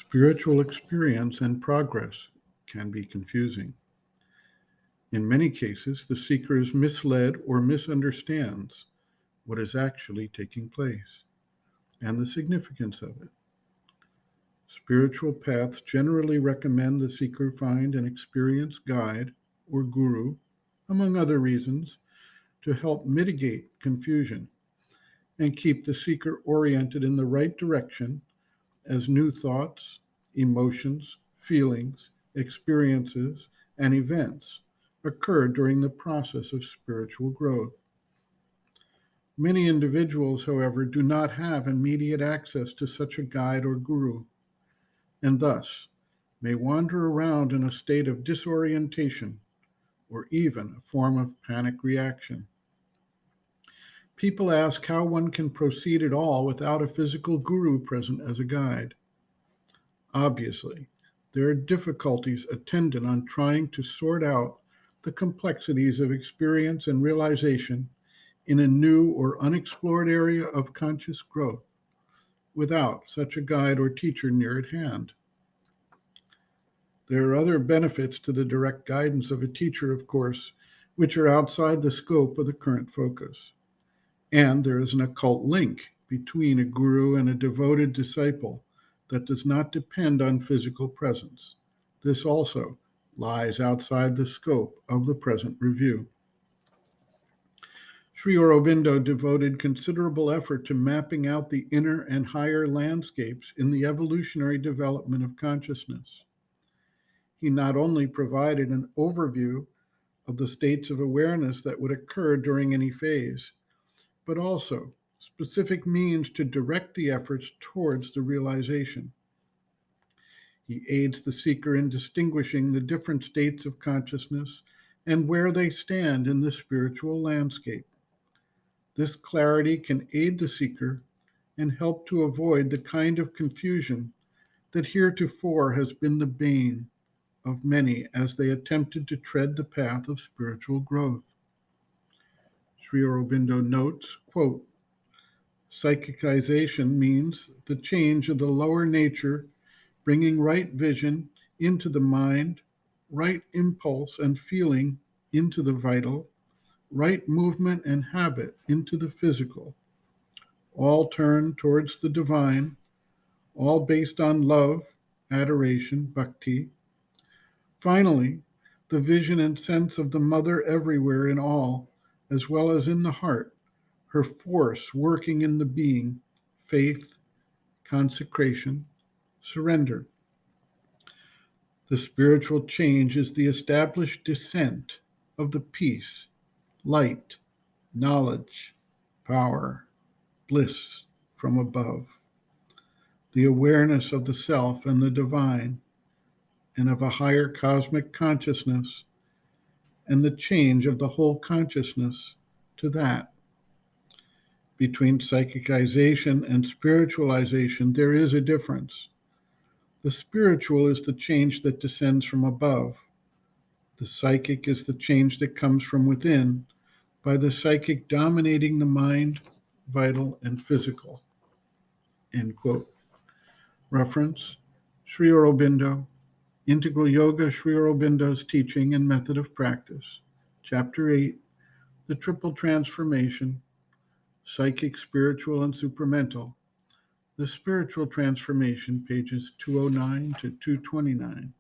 Spiritual experience and progress can be confusing. In many cases, the seeker is misled or misunderstands what is actually taking place and the significance of it. Spiritual paths generally recommend the seeker find an experienced guide or guru, among other reasons, to help mitigate confusion and keep the seeker oriented in the right direction as new thoughts, emotions, feelings, experiences, and events occur during the process of spiritual growth. Many individuals, however, do not have immediate access to such a guide or guru, and thus may wander around in a state of disorientation or even a form of panic reaction. People ask how one can proceed at all without a physical guru present as a guide. Obviously, there are difficulties attendant on trying to sort out the complexities of experience and realization in a new or unexplored area of conscious growth without such a guide or teacher near at hand. There are other benefits to the direct guidance of a teacher, of course, which are outside the scope of the current focus. And there is an occult link between a guru and a devoted disciple that does not depend on physical presence. This also lies outside the scope of the present review. Sri Aurobindo devoted considerable effort to mapping out the inner and higher landscapes in the evolutionary development of consciousness. He not only provided an overview of the states of awareness that would occur during any phase, but also specific means to direct the efforts towards the realization. He aids the seeker in distinguishing the different states of consciousness and where they stand in the spiritual landscape. This clarity can aid the seeker and help to avoid the kind of confusion that heretofore has been the bane of many as they attempted to tread the path of spiritual growth. Sri Aurobindo notes, quote, psychicization means the change of the lower nature, bringing right vision into the mind, right impulse and feeling into the vital, right movement and habit into the physical, all turned towards the divine, all based on love, adoration, bhakti. Finally, the vision and sense of the mother everywhere in all, as well as in the heart, her force working in the being, faith, consecration, surrender. The spiritual change is the established descent of the peace, light, knowledge, power, bliss from above, the awareness of the self and the divine, and of a higher cosmic consciousness, and the change of the whole consciousness to that. Between psychicization and spiritualization, there is a difference. The spiritual is the change that descends from above. The psychic is the change that comes from within, by the psychic dominating the mind, vital, and physical. End quote. Reference, Sri Aurobindo, Integral Yoga, Sri Aurobindo's Teaching and Method of Practice, Chapter 8, The Triple Transformation, Psychic, Spiritual, and Supramental, The Spiritual Transformation, pages 209 to 229.